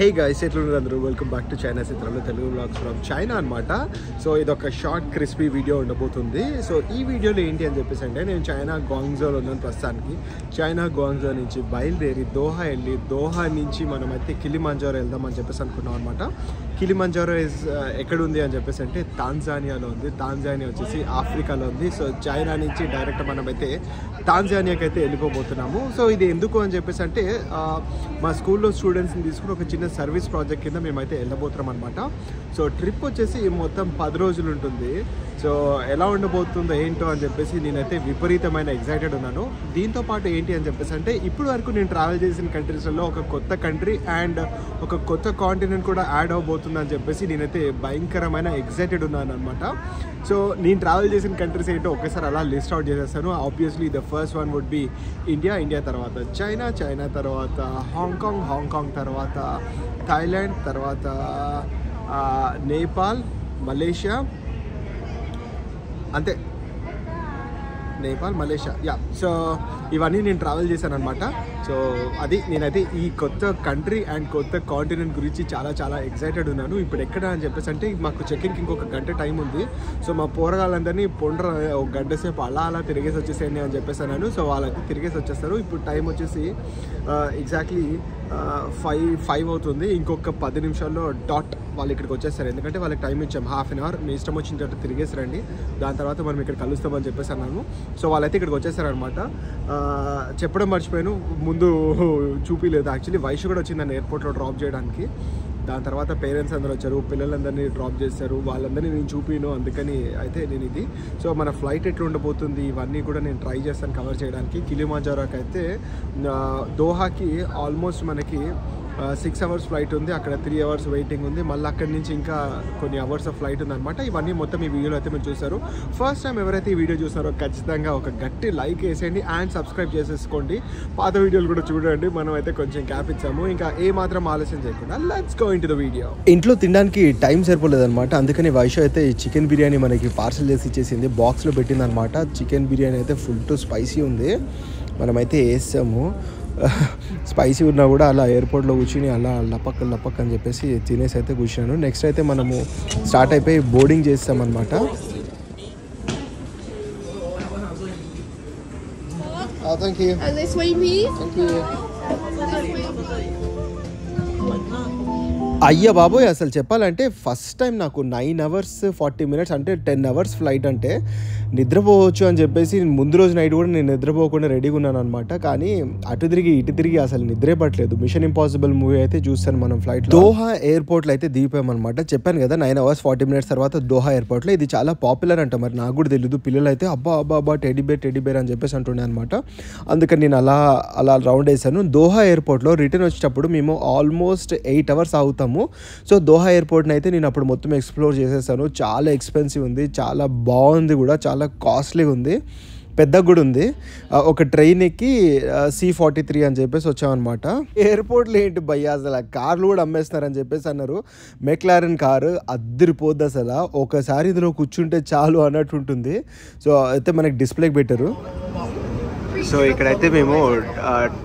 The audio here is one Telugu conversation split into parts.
హే గైస్, ఎట్లున్నారు అందరూ? వెల్కమ్ బ్యాక్ టు చైనా చిత్రంలో తెలుగు వ్లాగ్స్ ఫ్రమ్ చైనా అనమాట. సో ఇది ఒక షార్ట్ క్రిస్పీ వీడియో ఉండబోతుంది. సో ఈ వీడియోలో ఏంటి అని చెప్పేసి అంటే, నేను చైనా గ్వాంగ్జోలో ఉన్నాను ప్రస్తుతానికి. చైనా గ్వాంగ్జో నుంచి బయలుదేరి దోహా వెళ్ళి, దోహా నుంచి మనమైతే కిలిమంజారో వెళ్దామని చెప్పేసి అనుకున్నాం అనమాట. కిలిమంజారో ఎక్కడ ఉంది అని చెప్పేసి అంటే తాంజానియాలో ఉంది. తాంజానియా వచ్చేసి ఆఫ్రికాలో ఉంది. సో చైనా నుంచి డైరెక్ట్ మనమైతే తాంజానియాకి అయితే వెళ్ళిపోబోతున్నాము. సో ఇది ఎందుకు అని చెప్పేసి అంటే, మా స్కూల్లో స్టూడెంట్స్ని తీసుకుని ఒక చిన్న సర్వీస్ ప్రాజెక్ట్ కింద మేమైతే వెళ్ళబోతున్నాం అనమాట. సో ట్రిప్ వచ్చేసి మొత్తం 10 రోజులు ఉంటుంది. సో ఎలా ఉండబోతుందో ఏంటో అని చెప్పేసి నేనైతే విపరీతమైన ఎగ్జైటెడ్ ఉన్నాను. దీంతో పాటు ఏంటి అని చెప్పేసి అంటే, ఇప్పుడు వరకు నేను ట్రావెల్ చేసిన కంట్రీస్లలో ఒక కొత్త కంట్రీ అండ్ ఒక కొత్త కాంటినెంట్ కూడా యాడ్ అవబోతుందని చెప్పేసి నేనైతే భయంకరమైన ఎగ్జైటెడ్ ఉన్నాను అనమాట. సో నేను ట్రావెల్ చేసిన కంట్రీస్ ఏంటో ఒకేసారి అలా లిస్ట్ అవుట్ చేసేస్తాను. Obviously the first one would be India, India తర్వాత చైనా, చైనా తర్వాత హాంకాంగ్, హాంకాంగ్ తర్వాత థాయిలాండ్, తర్వాత నేపాల్, మలేషియా, అంతే, నేపాల్, మలేషియా, యా. సో ఇవన్నీ నేను ట్రావెల్ చేశాను అనమాట. సో అది నేనైతే ఈ కొత్త కంట్రీ అండ్ కొత్త కాంటినెంట్ గురించి చాలా చాలా ఎగ్జైటెడ్ ఉన్నాను. ఇప్పుడు ఎక్కడ అని చెప్పేసి అంటే, మాకు చెక్కింగ్కి ఇంకొక గంట టైం ఉంది. సో మా పోరగాళ్ళందరినీ ఒక గంట సేపు అలా తిరిగేసి వచ్చేసేయండి అని చెప్పేసి అన్నాను. సో వాళ్ళకి తిరిగేసి వచ్చేస్తారు. ఇప్పుడు టైం వచ్చేసి ఎగ్జాక్ట్లీ 5 అవుతుంది. ఇంకొక 10 నిమిషాల్లో డాట్ వాళ్ళు ఇక్కడికి వచ్చేస్తారు. ఎందుకంటే వాళ్ళకి టైం ఇచ్చాం హాఫ్ అన్ అవర్, మీ ఇష్టం వచ్చిన తర్వాత తిరిగేసి రండి, దాని తర్వాత మనం ఇక్కడ కలుస్తామని చెప్పేసి అన్నాను. సో వాళ్ళైతే ఇక్కడికి వచ్చేసారనమాట. చెప్పడం మర్చిపోయాను, ముందు చూపిలేదు. యాక్చువల్లీ వైషు కూడా వచ్చింది నన్ను ఎయిర్పోర్ట్లో డ్రాప్ చేయడానికి. దాని తర్వాత పేరెంట్స్ అందరూ వచ్చారు, పిల్లలందరినీ డ్రాప్ చేశారు. వాళ్ళందరినీ నేను చూపిను, అందుకని అయితే నేను ఇది. సో మన ఫ్లైట్ ఎట్లా ఉండబోతుంది ఇవన్నీ కూడా నేను ట్రై చేస్తాను కవర్ చేయడానికి. కిలిమంజారోకి అయితే దోహాకి ఆల్మోస్ట్ మనకి 6 అవర్స్ ఫ్లైట్ ఉంది. అక్కడ 3 అవర్స్ వెయిటింగ్ ఉంది. మళ్ళీ అక్కడి నుంచి ఇంకా కొన్ని అవర్స్ ఆఫ్ ఫ్లైట్ ఉందన్నమాట. ఇవన్నీ మొత్తం ఈ వీడియోలో అయితే మీరు చూసారు. ఫస్ట్ టైం ఎవరైతే ఈ వీడియో చూసారో ఖచ్చితంగా ఒక గట్టి లైక్ వేసేయండి అండ్ సబ్స్క్రైబ్ చేసేసుకోండి. పాత వీడియోలు కూడా చూడండి, మనం అయితే కొంచెం క్యాప్ ఇచ్చాము. ఇంకా ఏ మాత్రం ఆలస్యం చేయకుండా let's go into the video. ఇంట్లో తినడానికి టైం సరిపోలేదన్నమాట. అందుకని వైషు అయితే చికెన్ బిర్యానీ మనకి పార్సల్ చేసి ఇచ్చేసింది, బాక్స్లో పెట్టిందనమాట. చికెన్ బిర్యానీ అయితే ఫుల్ టు స్పైసీ ఉంది. మనమైతే వేసాము. స్పైసీ ఉన్నా కూడా అలా ఎయిర్పోర్ట్లో కూర్చుని అలా లపక్ అని చెప్పేసి తినేసి అయితే కూర్చున్నాను. నెక్స్ట్ అయితే మనము స్టార్ట్ అయిపోయి బోర్డింగ్ చేస్తామన్నమాట. Thank you. అయ్యా బాబోయ్, అసలు చెప్పాలంటే ఫస్ట్ టైం నాకు 9 అవర్స్ 40 మినిట్స్ అంటే 10 అవర్స్ ఫ్లైట్ అంటే నిద్రపోవచ్చు అని చెప్పేసి ముందు రోజు నైట్ కూడా నేను నిద్రపోకుండా రెడీగా ఉన్నాను అనమాట. కానీ అటు తిరిగి ఇటు తిరిగి అసలు నిద్రే పట్టలేదు. మిషన్ ఇంపాసిబుల్ మూవీ అయితే చూస్తాను మనం ఫ్లైట్లో. దోహా ఎయిర్పోర్ట్లో అయితే దిగిపోయామన్నమాట. చెప్పాను కదా 9 అవర్స్ 40 మినిట్స్ తర్వాత దోహా ఎయిర్పోర్ట్లో. ఇది చాలా పాపులర్ అంట, మరి నాకు కూడా తెలియదు. పిల్లలు అయితే అబ్బా టెడ్డీ బేర్ అని చెప్పేసి అంటుండే అనమాట. అందుకని నేను అలా రౌండ్ వేసాను. దోహా ఎయిర్పోర్ట్లో రిటర్న్ వచ్చేటప్పుడు మేము ఆల్మోస్ట్ 8 అవర్స్ అవుతాము. సో దోహా ఎయిర్పోర్ట్ని అయితే నేను అప్పుడు మొత్తం ఎక్స్ప్లోర్ చేసేసాను. చాలా ఎక్స్పెన్సివ్ ఉంది, చాలా బాగుంది కూడా, చాలా కాస్ట్లీగా ఉంది, పెద్దగా కూడా ఉంది. ఒక ట్రైన్ ఎక్కి C43 అని చెప్పేసి వచ్చామన్నమాట. ఎయిర్పోర్ట్లో ఏంటి భయ్యా, అసలు కార్లు కూడా అమ్మేస్తున్నారని చెప్పేసి అన్నారు. మెక్లారెన్ కారు అద్దరిపోద్ది అసలు, ఒకసారి ఇందులో కూర్చుంటే చాలు అన్నట్టు ఉంటుంది. సో అయితే మనకి డిస్ప్లేకి పెట్టారు. సో ఇక్కడైతే మేము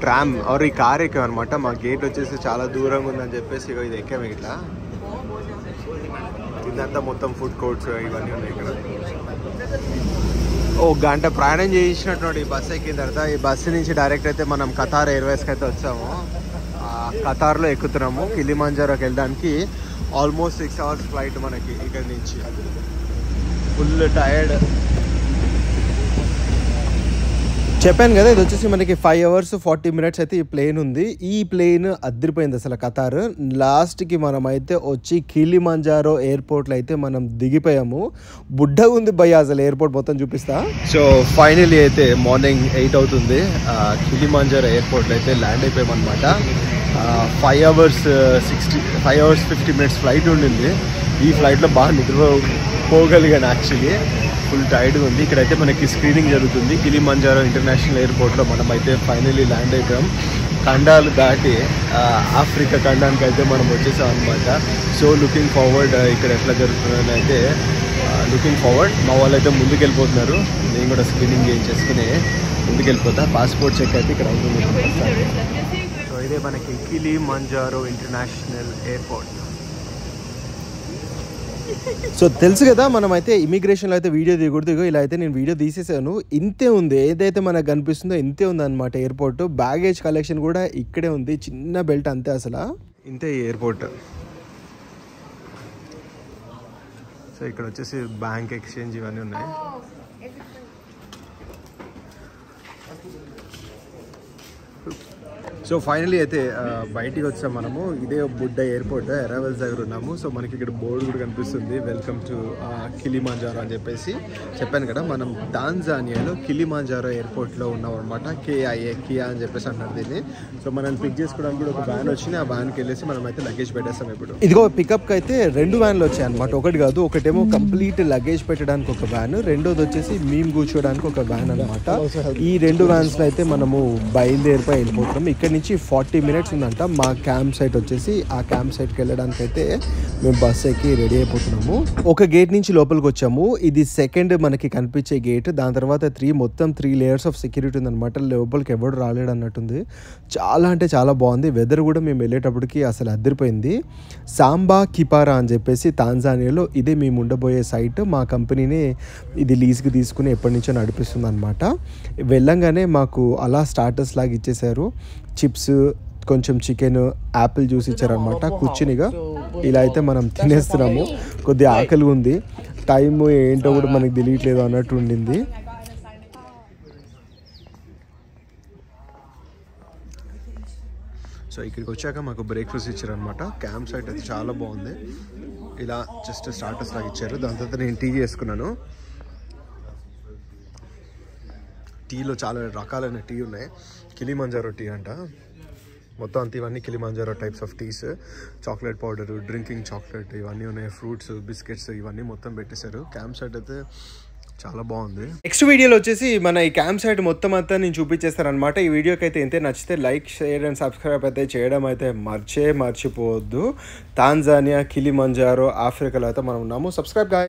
ట్రామ్ ఈ కార్ ఎక్కామన్నమాట. మా గేట్ వచ్చేసి చాలా దూరంగా ఉందని చెప్పేసి ఇది ఎక్కాము. ఇట్లా ఇదంతా మొత్తం ఫుడ్ కోర్ట్స్ ఇవన్నీ ఉన్నాయి ఇక్కడ. గంట ప్రయాణం చేసినటువంటి ఈ బస్సు ఎక్కిన తర్వాత, ఈ బస్సు నుంచి డైరెక్ట్ అయితే మనం ఖతార్ ఎయిర్వేస్కి అయితే వచ్చాము. ఖతార్లో ఎక్కుతున్నాము. కిలిమంజారోకి వెళ్ళడానికి ఆల్మోస్ట్ 6 అవర్స్ ఫ్లైట్ మనకి ఇక్కడి నుంచి. Full tired. చెప్పాను కదా, ఇది వచ్చేసి మనకి 5 అవర్స్ 40 మినిట్స్ అయితే ఈ ప్లేన్ ఉంది. ఈ ప్లేన్ అద్దరిపోయింది అసలు ఖతార్. లాస్ట్కి మనమైతే వచ్చి కిలిమంజారో ఎయిర్పోర్ట్లో అయితే మనం దిగిపోయాము. బుడ్డగా ఉంది భయ్య అసలు ఎయిర్పోర్ట్ మొత్తం చూపిస్తా. సో ఫైనలీ అయితే మార్నింగ్ 8 అవుతుంది. కిలిమంజారో ఎయిర్పోర్ట్లో అయితే ల్యాండ్ అయిపోయామన్నమాట. 5 అవర్స్ 50 మినిట్స్ ఫ్లైట్ ఉండింది. ఈ ఫ్లైట్లో బాగా నిద్రపోగలిగాను యాక్చువల్లీ. ఫుల్ టైర్డ్గా ఉంది. ఇక్కడైతే మనకి స్క్రీనింగ్ జరుగుతుంది. కిలిమంజారో ఇంటర్నేషనల్ ఎయిర్పోర్ట్లో మనమైతే ఫైనలీ ల్యాండ్ అయిపోయాం. ఖండాలు దాటి ఆఫ్రికా ఖండానికి అయితే మనం వచ్చేసాం అనమాట. సో లుకింగ్ ఫార్వర్డ్ ఇక్కడ ఎట్లా జరుగుతుందని అయితే లుకింగ్ ఫార్వర్డ్. మా వాళ్ళు అయితే ముందుకు వెళ్ళిపోతున్నారు. నేను కూడా స్క్రీనింగ్ చేయించేసుకుని ముందుకు వెళ్ళిపోతా. పాస్పోర్ట్ చెక్ అయితే ఇక్కడ అవుతుంది. సో ఇదే మనకి కిలిమంజారో ఇంటర్నేషనల్ ఎయిర్పోర్ట్. సో తెలుసు కదా, మనమైతే ఇమిగ్రేషన్లో అయితే వీడియో దిగకూడదు. ఇలా అయితే నేను వీడియో తీసేసాను. ఇంతే ఉంది, ఏదైతే మనకు కనిపిస్తుందో ఇంతే ఉంది అనమాట ఎయిర్పోర్ట్. బ్యాగేజ్ కలెక్షన్ కూడా ఇక్కడే ఉంది, చిన్న బెల్ట్ అంతే. అసలు ఇంతే ఎయిర్పోర్ట్. సో ఇక్కడ వచ్చేసి బ్యాంక్ ఎక్స్చేంజ్ ఇవన్నీ ఉన్నాయి. సో ఫైనలీ అయితే బయటికి వచ్చాం మనము. ఇదే బుడ్డ ఎయిర్పోర్ట్, అరైవల్స్ దగ్గర ఉన్నాము. సో మనకి ఇక్కడ బోర్డు కూడా కనిపిస్తుంది, వెల్కమ్ టు కిలిమంజారో అని చెప్పేసి. చెప్పాను కదా, మనం టాంజానియాలో కిలిమంజారో ఎయిర్పోర్ట్లో ఉన్నాం అనమాట. కియా అని చెప్పేసి అన్నారు దీన్ని. సో మనం పిక్ చేసుకోవడానికి కూడా ఒక వ్యాన్ వచ్చింది. ఆ వ్యాన్కి వెళ్ళేసి మనం అయితే లగేజ్ పెట్టేస్తాం. ఇప్పుడు ఇదిగో పికప్కి అయితే 2 వ్యాన్లు వచ్చాయి అనమాట, ఒకటి కాదు. ఒకటేమో కంప్లీట్ లగేజ్ పెట్టడానికి ఒక వ్యాన్, రెండోది వచ్చేసి మేము కూర్చోడానికి ఒక వ్యాన్ అనమాట. ఈ 2 వ్యాన్స్లో అయితే మనము బయలుదేరిపోయి వెళ్ళిపోతున్నాం. ఇక్కడ నుంచి 40 minutes ఉందంట మా క్యాంప్ సైట్ వచ్చేసి. ఆ క్యాంప్ సైట్కి వెళ్ళడానికి అయితే మేము బస్ ఎక్కి రెడీ అయిపోతున్నాము. ఒక గేట్ నుంచి లోపలికి వచ్చాము. ఇది సెకండ్ మనకి కనిపించే గేట్. దాని తర్వాత మొత్తం 3 layers ఆఫ్ సెక్యూరిటీ ఉందన్నమాట. లోపలికి ఎవడు రాలేడు అన్నట్టుంది. చాలా అంటే చాలా బాగుంది. వెదర్ కూడా మేము వెళ్ళేటప్పటికి అసలు అదిరిపోయింది. సాంబా కిపారా అని చెప్పేసి టాంజానియాలో ఇదే మేము ఉండబోయే సైట్. మా కంపెనీనే ఇది లీజ్కి తీసుకుని ఎప్పటి నుంచో నడిపిస్తుంది అనమాట. వెళ్ళంగానే మాకు అలా స్టార్టర్స్ లాగా ఇచ్చేసారు. చిప్స్, కొంచెం చికెన్, యాపిల్ జ్యూస్ ఇచ్చారనమాట. కూర్చునిగా ఇలా అయితే మనం తినేస్తున్నాము. కొద్దిగా ఆకలి ఉంది, టైం ఏంటో కూడా మనకి తెలియట్లేదు అన్నట్టు ఉండింది. సో ఇక్కడికి వచ్చాక మాకు బ్రేక్ఫాస్ట్ ఇచ్చారనమాట. క్యాంప్ సైట్ అయితే చాలా బాగుంది. ఇలా జస్ట్ స్టార్టర్స్ లాగా ఇచ్చారు. దాని తర్వాత నేను టీ చేసుకున్నాను. టీలో చాలా రకాలైన టీ ఉన్నాయి. కిలిమంజారో టీ అంట. మొత్తం అంతా ఇవన్నీ Kilimanjaro types of teas. Chocolate powder, drinking chocolate ఇవన్నీ ఉన్నాయి. ఫ్రూట్స్, బిస్కెట్స్ ఇవన్నీ మొత్తం పెట్టేశారు. క్యాంప్ సైట్ అయితే చాలా బాగుంది. నెక్స్ట్ వీడియోలో వచ్చేసి మన ఈ క్యాంప్ సైట్ మొత్తం అంతా నేను చూపించేస్తానమాట. ఈ వీడియోకి అయితే ఇంతే. నచ్చితే లైక్, షేర్ అండ్ సబ్స్క్రైబ్ అయితే చేయడం అయితే మర్చిపోవద్దు. టాంజానియా, కిలిమంజారో, ఆఫ్రికాలో అయితే మనం ఉన్నాము. సబ్స్క్రైబ్